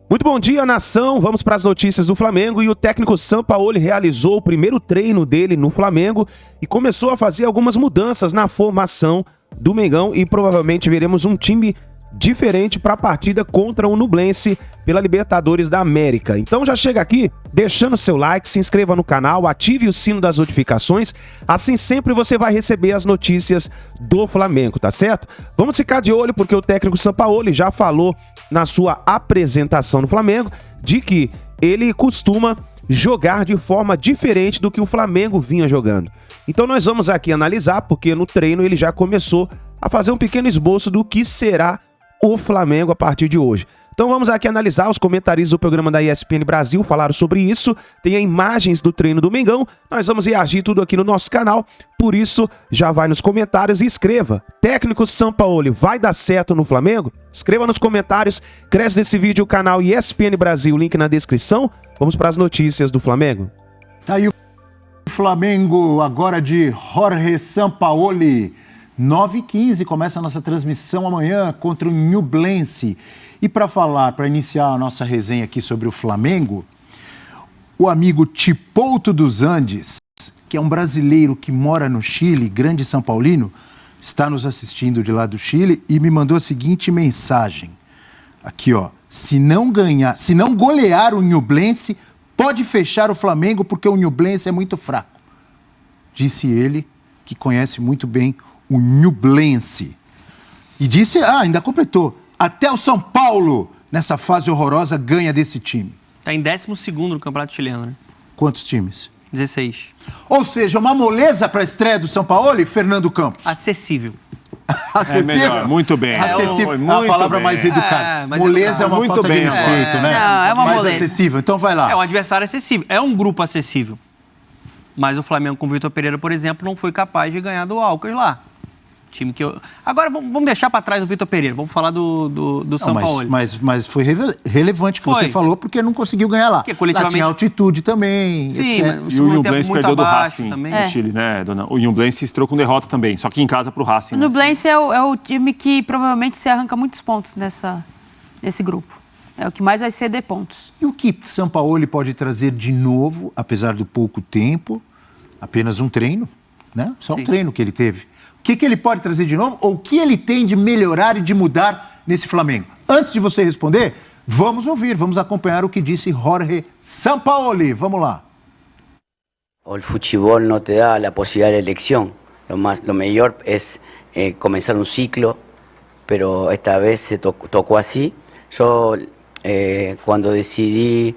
Muito bom dia, nação. Vamos para as notícias do Flamengo. E o técnico Sampaoli realizou o primeiro treino dele no Flamengo e começou a fazer algumas mudanças na formação do Mengão e provavelmente veremos um time diferente para a partida contra o Nublense pela Libertadores da América. Então já chega aqui deixando seu like, se inscreva no canal, ative o sino das notificações, assim sempre você vai receber as notícias do Flamengo, tá certo? Vamos ficar de olho porque o técnico Sampaoli já falou na sua apresentação no Flamengo de que ele costuma jogar de forma diferente do que o Flamengo vinha jogando. Então nós vamos aqui analisar, porque no treino ele já começou a fazer um pequeno esboço do que será o Flamengo a partir de hoje. Então vamos aqui analisar. Os comentaristas do programa da ESPN Brasil falaram sobre isso, tem imagens do treino do Mengão, nós vamos reagir tudo aqui no nosso canal, por isso já vai nos comentários e escreva, técnico Sampaoli vai dar certo no Flamengo? Escreva nos comentários, cresce desse vídeo o canal ESPN Brasil, link na descrição. Vamos para as notícias do Flamengo. Aí o Flamengo agora de Jorge Sampaoli. 9h15 começa a nossa transmissão amanhã contra o Nublense. E para falar, para iniciar a nossa resenha aqui sobre o Flamengo, o amigo Tipouto dos Andes, que é um brasileiro que mora no Chile, grande São Paulino, está nos assistindo de lá do Chile e me mandou a seguinte mensagem. Aqui, ó. Se não golear o Nublense, pode fechar o Flamengo porque o Nublense é muito fraco. Disse ele, que conhece muito bem o Nublense. E disse, ainda completou, até o São Paulo, nessa fase horrorosa, ganha desse time. Está em 12º no Campeonato Chileno, né? Quantos times? 16. Ou seja, uma moleza para a estreia do São Paulo e Fernando Campos. Acessível. Acessível? É melhor, muito bem. Acessível, Muito a palavra bem. mais educada. Mas moleza é uma muito falta bem. de respeito, né? Não, é uma mais moleza. acessível. Então vai lá. É um adversário acessível. É um grupo acessível. Mas o Flamengo com o Vitor Pereira, por exemplo, não foi capaz de ganhar do Alcas lá. Time que eu... Agora vamos deixar para trás o Vitor Pereira. Vamos falar do São Paulo. Mas foi relevante o que você falou, porque não conseguiu ganhar lá. Porque coletivamente... Lá tinha altitude também, Sim, etc. mas E o Nublense perdeu do abaixo Racing também. no Chile, né, dona? O Nublense estreou com derrota também, só que em casa pro Racing. O Nublense é o time que provavelmente se arranca muitos pontos nesse grupo. É o que mais vai ceder pontos. E o que Sampaoli pode trazer de novo, apesar do pouco tempo, apenas um treino, né? Só um treino que ele teve. O que ele pode trazer de novo ou o que ele tem de melhorar e de mudar nesse Flamengo? Antes de você responder, vamos ouvir, vamos acompanhar o que disse Jorge Sampaoli. Vamos lá. El fútbol no te da la posibilidad de elección. Lo mejor es comenzar un ciclo, pero esta vez se tocó así. Yo cuando decidí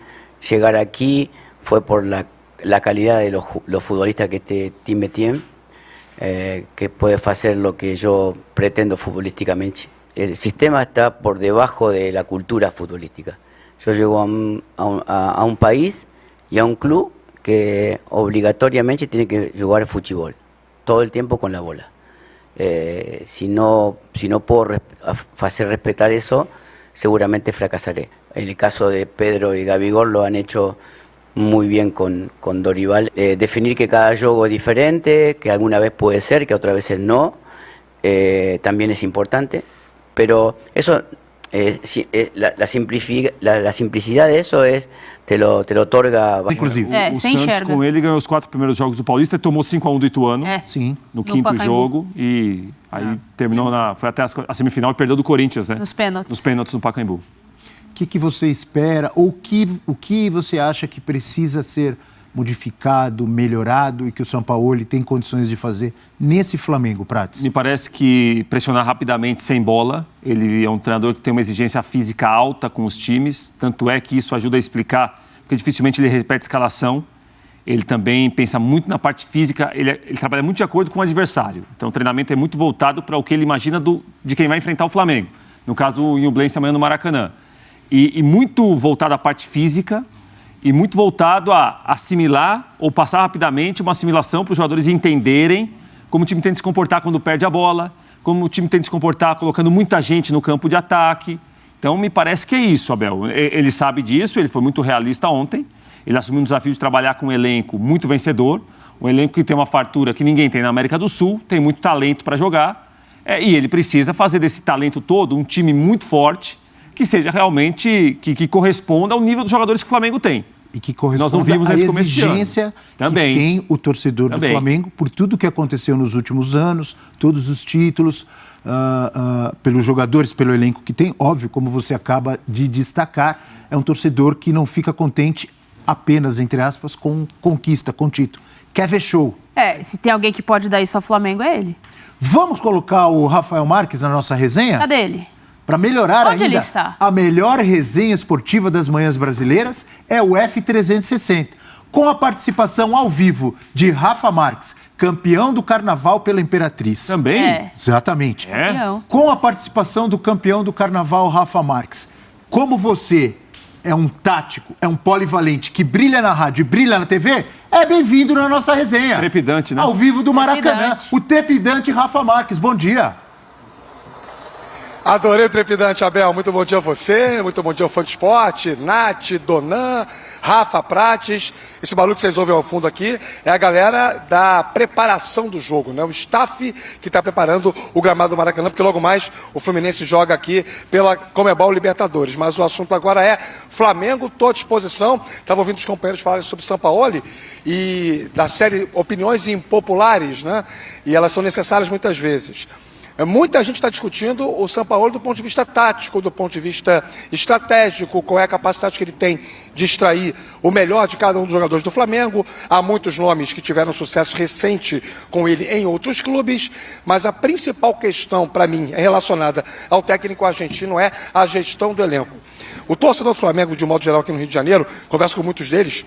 llegar aquí fue por la calidad de los futbolistas que este team tiene. Que puede hacer lo que yo pretendo futbolísticamente. El sistema está por debajo de la cultura futbolística. Yo llego a un país y a un club que obligatoriamente tiene que jugar fútbol, todo el tiempo con la bola. Si no puedo hacer respetar eso, seguramente fracasaré. En el caso de Pedro y Gabigol lo han hecho muy bien con Dorival. Definir que cada juego es diferente, que alguna vez puede ser, que otra vez no, también es importante, pero eso, la simplicidad de eso te lo otorga... Inclusive. O Santos com ele ganhou os 4 primeiros jogos do Paulista e tomou 5-1 do Ituano Sim. no quinto jogo e aí terminou foi até a semifinal e perdeu do Corinthians, né? Nos pênaltis. Nos pênaltis no Pacaembu. O que você espera ou o que você acha que precisa ser modificado, melhorado e que o Sampaoli tem condições de fazer nesse Flamengo, Prates? Me parece que pressionar rapidamente sem bola. Ele é um treinador que tem uma exigência física alta com os times, tanto é que isso ajuda a explicar, porque dificilmente ele repete escalação. Ele também pensa muito na parte física, ele trabalha muito de acordo com o adversário. Então o treinamento é muito voltado para o que ele imagina de quem vai enfrentar o Flamengo. No caso, o Nublense amanhã no Maracanã. E muito voltado à parte física e muito voltado a assimilar ou passar rapidamente uma assimilação para os jogadores entenderem como o time tem de se comportar quando perde a bola, como o time tem de se comportar colocando muita gente no campo de ataque. Então, me parece que é isso, Abel. Ele sabe disso, ele foi muito realista ontem. Ele assumiu um desafio de trabalhar com um elenco muito vencedor, um elenco que tem uma fartura que ninguém tem na América do Sul, tem muito talento para jogar, e ele precisa fazer desse talento todo um time muito forte, que seja realmente, que corresponda ao nível dos jogadores que o Flamengo tem. E que corresponda Nós não vimos à nesse começo de ano. exigência Também. que tem o torcedor do Flamengo por tudo que aconteceu nos últimos anos, todos os títulos, pelos jogadores, pelo elenco que tem. Óbvio, como você acaba de destacar, é um torcedor que não fica contente apenas, entre aspas, com conquista, com título. Quer ver show. Se tem alguém que pode dar isso ao Flamengo, é ele. Vamos colocar o Rafael Marques na nossa resenha? Cadê ele? Para melhorar Onde ele ainda, está? a melhor resenha esportiva das manhãs brasileiras é o F360, com a participação ao vivo de Rafa Marques, campeão do Carnaval pela Imperatriz. Também? Exatamente. Campeão. Com a participação do campeão do Carnaval, Rafa Marques. Como você é um tático, é um polivalente que brilha na rádio e brilha na TV, é bem-vindo na nossa resenha. Trepidante, né? Ao vivo do Maracanã, Trepidante. o trepidante Rafa Marques. Bom dia. Adorei o trepidante, Abel. Muito bom dia a você, muito bom dia ao Fã de Esporte, Nath, Donan, Rafa Prates. Esse barulho que vocês ouvem ao fundo aqui é a galera da preparação do jogo, né? O staff que está preparando o gramado do Maracanã, porque logo mais o Fluminense joga aqui pela Conmebol Libertadores. Mas o assunto agora é Flamengo, estou à disposição. Estava ouvindo os companheiros falarem sobre o Sampaoli e da série Opiniões Impopulares, né? E elas são necessárias muitas vezes. Muita gente está discutindo o Sampaoli do ponto de vista tático, do ponto de vista estratégico, qual é a capacidade que ele tem de extrair o melhor de cada um dos jogadores do Flamengo. Há muitos nomes que tiveram sucesso recente com ele em outros clubes, mas a principal questão para mim é relacionada ao técnico argentino, é a gestão do elenco. O torcedor do Flamengo, de um modo geral aqui no Rio de Janeiro, converso com muitos deles,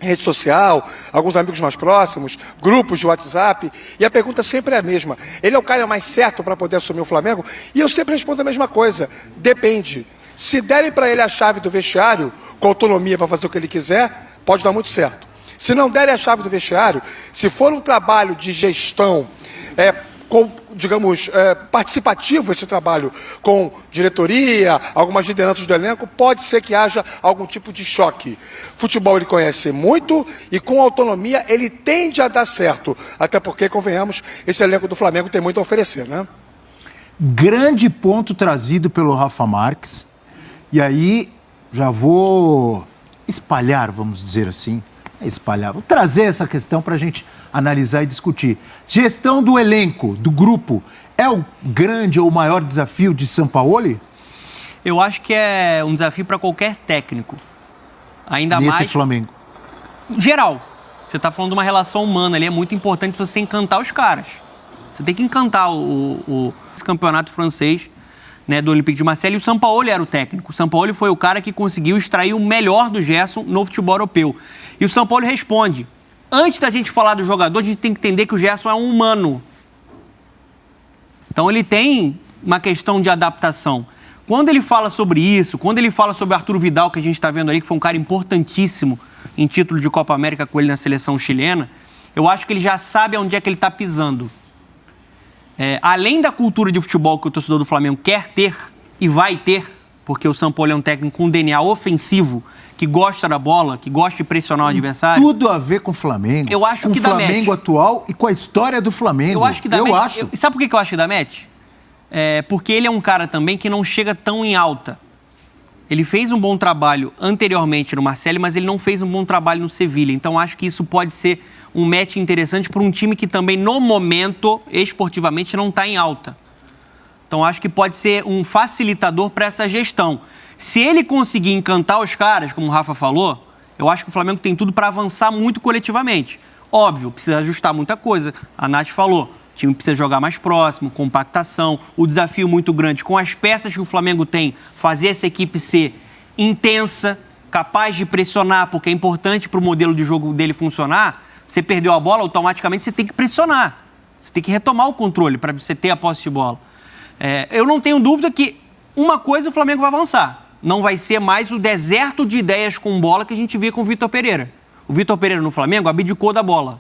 rede social, alguns amigos mais próximos, grupos de WhatsApp, e a pergunta sempre é a mesma. Ele é o cara mais certo para poder assumir o Flamengo? E eu sempre respondo a mesma coisa. Depende. Se derem para ele a chave do vestiário, com autonomia para fazer o que ele quiser, pode dar muito certo. Se não derem a chave do vestiário, se for um trabalho de gestão, participativo esse trabalho com diretoria, algumas lideranças do elenco, pode ser que haja algum tipo de choque. Futebol ele conhece muito e com autonomia ele tende a dar certo, até porque, convenhamos, esse elenco do Flamengo tem muito a oferecer, né? Grande ponto trazido pelo Rafa Marques, e aí já vou espalhar, vamos dizer assim, vou trazer essa questão para a gente analisar e discutir. Gestão do elenco, do grupo, é o grande ou o maior desafio de Sampaoli? Eu acho que é um desafio para qualquer técnico. Ainda Nesse mais... Flamengo. Geral. Você está falando de uma relação humana ali, é muito importante você encantar os caras. Você tem que encantar esse campeonato francês, né, do Olympique de Marseille, e o Sampaoli era o técnico. O Sampaoli foi o cara que conseguiu extrair o melhor do Gerson no futebol europeu. E o Sampaoli responde. Antes da gente falar do jogador, a gente tem que entender que o Gerson é um humano. Então ele tem uma questão de adaptação. Quando ele fala sobre isso, quando ele fala sobre o Arturo Vidal, que a gente está vendo ali, que foi um cara importantíssimo em título de Copa América com ele na seleção chilena, eu acho que ele já sabe onde é que ele está pisando. Além da cultura de futebol que o torcedor do Flamengo quer ter e vai ter, porque o Sampaoli é um técnico com um DNA ofensivo, que gosta da bola, que gosta de pressionar o adversário. Tudo a ver com o Flamengo. Eu acho com que o dá Flamengo match. atual e com a história do Flamengo. Eu acho que dá eu match. acho. Sabe por que eu acho que dá match? Porque ele é um cara também que não chega tão em alta. Ele fez um bom trabalho anteriormente no Marseille, mas ele não fez um bom trabalho no Sevilha. Então acho que isso pode ser um match interessante para um time que também, no momento, esportivamente, não está em alta. Então acho que pode ser um facilitador para essa gestão. Se ele conseguir encantar os caras, como o Rafa falou, eu acho que o Flamengo tem tudo para avançar muito coletivamente. Óbvio, precisa ajustar muita coisa. A Nath falou, o time precisa jogar mais próximo, compactação, o desafio muito grande com as peças que o Flamengo tem, fazer essa equipe ser intensa, capaz de pressionar, porque é importante para o modelo de jogo dele funcionar. Você perdeu a bola, automaticamente você tem que pressionar. Você tem que retomar o controle para você ter a posse de bola. Eu não tenho dúvida que uma coisa o Flamengo vai avançar. Não vai ser mais o deserto de ideias com bola que a gente via com o Vitor Pereira. O Vitor Pereira no Flamengo abdicou da bola.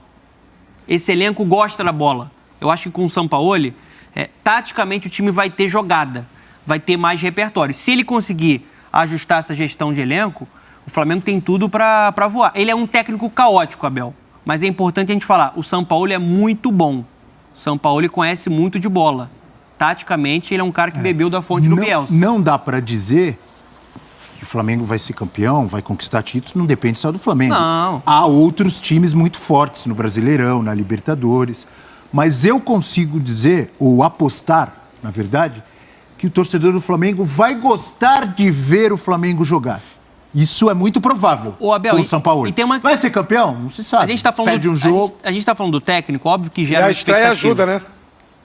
Esse elenco gosta da bola. Eu acho que com o Sampaoli, taticamente o time vai ter jogada, vai ter mais repertório. Se ele conseguir ajustar essa gestão de elenco, o Flamengo tem tudo para voar. Ele é um técnico caótico, Abel, mas é importante a gente falar, o Sampaoli é muito bom. O Sampaoli conhece muito de bola. Taticamente, ele é um cara que bebeu da fonte do Bielsa. Não dá para dizer que o Flamengo vai ser campeão, vai conquistar títulos, não depende só do Flamengo. Não. Há outros times muito fortes no Brasileirão, na Libertadores. Mas eu consigo dizer, ou apostar, na verdade, que o torcedor do Flamengo vai gostar de ver o Flamengo jogar. Isso é muito provável. Ô, Abel, com o São Paulo. Vai ser campeão? Não se sabe. A gente tá falando Perde um jogo. A gente tá falando do técnico, óbvio que gera E a estreia ajuda, né?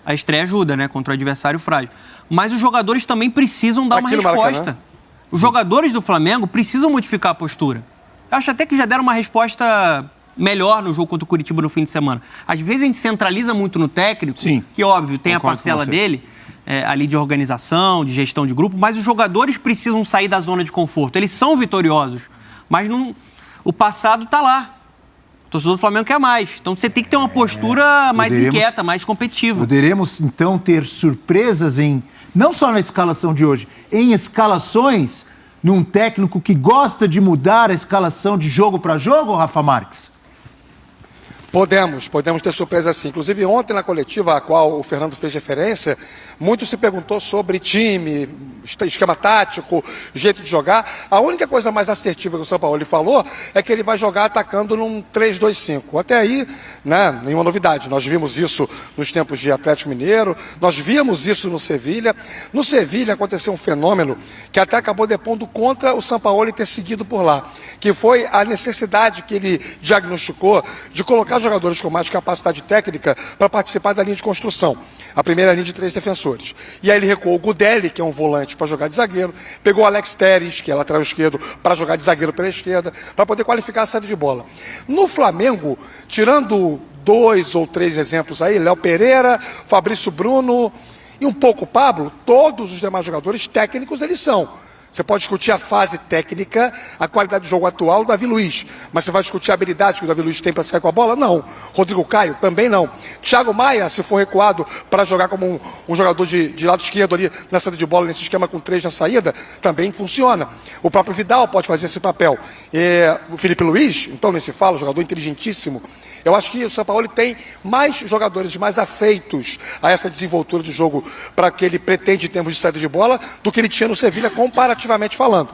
A estreia ajuda, né? Contra o adversário frágil. Mas os jogadores também precisam dar uma Aqui no resposta. Maracanã. Os jogadores do Flamengo precisam modificar a postura. Eu acho até que já deram uma resposta melhor no jogo contra o Curitiba no fim de semana. Às vezes a gente centraliza muito no técnico, Sim. que óbvio tem Concordo a parcela com você. dele ali de organização, de gestão de grupo, mas os jogadores precisam sair da zona de conforto. Eles são vitoriosos, mas o passado está lá. O torcedor do Flamengo quer mais. Então você tem que ter uma postura mais inquieta, mais competitiva. Poderemos, então, ter surpresas não só na escalação de hoje, em escalações num técnico que gosta de mudar a escalação de jogo para jogo, Rafa Marques? Podemos ter surpresa sim. Inclusive, ontem na coletiva a qual o Fernando fez referência, muito se perguntou sobre time, esquema tático, jeito de jogar. A única coisa mais assertiva que o São Paulo falou é que ele vai jogar atacando num 3-2-5. Até aí, né, nenhuma novidade. Nós vimos isso nos tempos de Atlético Mineiro, nós víamos isso no Sevilha. No Sevilha aconteceu um fenômeno que até acabou depondo contra o São Paulo ter seguido por lá, que foi a necessidade que ele diagnosticou de colocar jogadores com mais capacidade técnica para participar da linha de construção. A primeira linha de 3 defensores. E aí ele recuou o Gudelli, que é um volante, para jogar de zagueiro, pegou o Alex Telles, que é lateral esquerdo, para jogar de zagueiro pela esquerda, para poder qualificar a saída de bola. No Flamengo, tirando 2 ou 3 exemplos aí, Léo Pereira, Fabrício Bruno e um pouco o Pablo, todos os demais jogadores técnicos eles são. Você pode discutir a fase técnica, a qualidade de jogo atual do Davi Luiz. Mas você vai discutir a habilidade que o Davi Luiz tem para sair com a bola? Não. Rodrigo Caio? Também não. Thiago Maia, se for recuado para jogar como um jogador de lado esquerdo ali na saída de bola, nesse esquema com 3 na saída, também funciona. O próprio Vidal pode fazer esse papel. O Felipe Luiz, então nem se fala, jogador inteligentíssimo. Eu acho que o São Paulo tem mais jogadores mais afeitos a essa desenvoltura de jogo para que ele pretende em termos de saída de bola do que ele tinha no Sevilha, comparativamente falando.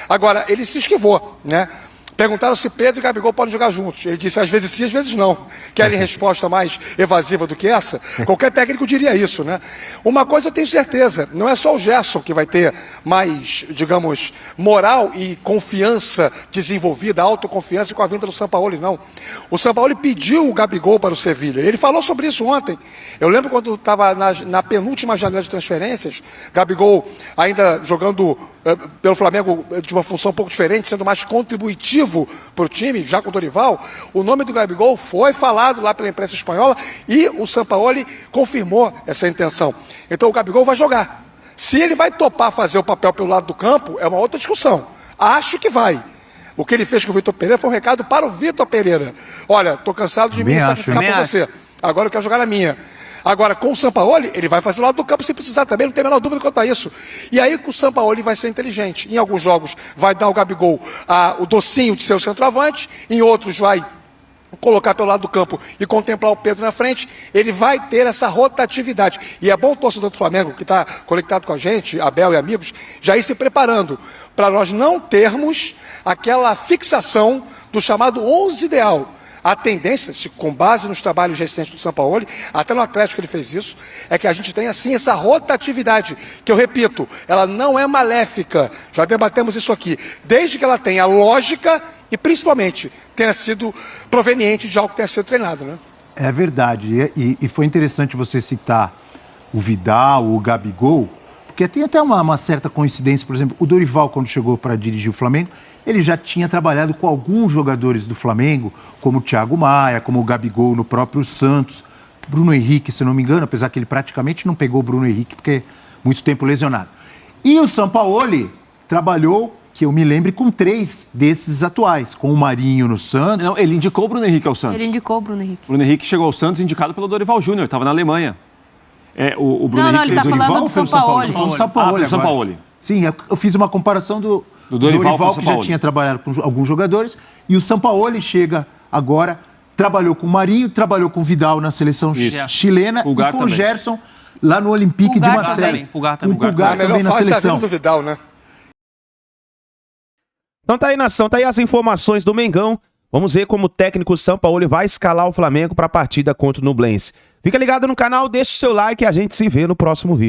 Agora, ele se esquivou, né? Perguntaram se Pedro e Gabigol podem jogar juntos. Ele disse, às vezes sim, às vezes não. Querem resposta mais evasiva do que essa? Qualquer técnico diria isso, né? Uma coisa eu tenho certeza, não é só o Gerson que vai ter mais, digamos, moral e confiança desenvolvida, autoconfiança com a vinda do Sampaoli, não. O Sampaoli pediu o Gabigol para o Sevilha. Ele falou sobre isso ontem. Eu lembro quando estava na penúltima janela de transferências, Gabigol ainda jogando pelo Flamengo de uma função um pouco diferente, sendo mais contributivo para o time, já com o Dorival, o nome do Gabigol foi falado lá pela imprensa espanhola e o Sampaoli confirmou essa intenção. Então o Gabigol vai jogar. Se ele vai topar fazer o papel pelo lado do campo, é uma outra discussão. Acho que vai. O que ele fez com o Vitor Pereira foi um recado para o Vitor Pereira. Olha, estou cansado de me sacrificar por você. Agora eu quero jogar na minha. Agora, com o Sampaoli, ele vai fazer o lado do campo se precisar também, não tem a menor dúvida quanto a isso. E aí com o Sampaoli vai ser inteligente. Em alguns jogos vai dar ao Gabigol o docinho de ser o centroavante, em outros vai colocar pelo lado do campo e contemplar o Pedro na frente, ele vai ter essa rotatividade. E é bom o torcedor do Flamengo, que está conectado com a gente, Abel e amigos, já ir se preparando para nós não termos aquela fixação do chamado 11 ideal. A tendência, com base nos trabalhos recentes do Sampaoli, até no Atlético ele fez isso, é que a gente tenha assim essa rotatividade, que eu repito, ela não é maléfica, já debatemos isso aqui, desde que ela tenha lógica e principalmente tenha sido proveniente de algo que tenha sido treinado, né? É verdade, e foi interessante você citar o Vidal, o Gabigol, porque tem até uma certa coincidência, por exemplo, o Dorival, quando chegou para dirigir o Flamengo, ele já tinha trabalhado com alguns jogadores do Flamengo, como o Thiago Maia, como o Gabigol no próprio Santos, Bruno Henrique, se não me engano, apesar que ele praticamente não pegou o Bruno Henrique, porque é muito tempo lesionado. E o Sampaoli trabalhou, que eu me lembre, com 3 desses atuais, com o Marinho no Santos. Não, ele indicou o Bruno Henrique ao Santos. Ele indicou o Bruno Henrique. Bruno Henrique chegou ao Santos indicado pelo Dorival Júnior, estava na Alemanha. O Bruno Não, Henrique ele tá falando do Sampaoli. Sampaoli. Falando do Sampaoli do Sampaoli. Sim, eu fiz uma comparação do Dorival com o que já Sampaoli. tinha trabalhado com alguns jogadores, e o Sampaoli chega agora, trabalhou com o Marinho, trabalhou com o Vidal na seleção Isso. chilena O e Gar com o também. Gerson lá no Olympique de Pulgar Marseille. também, Pulgar também. O Pulgar A melhor também na fase tá seleção. vindo do Vidal, né? Então tá aí, nação, tá aí as informações do Mengão. Vamos ver como o técnico Sampaoli vai escalar o Flamengo para a partida contra o Nublense. Fica ligado no canal, deixa o seu like e a gente se vê no próximo vídeo.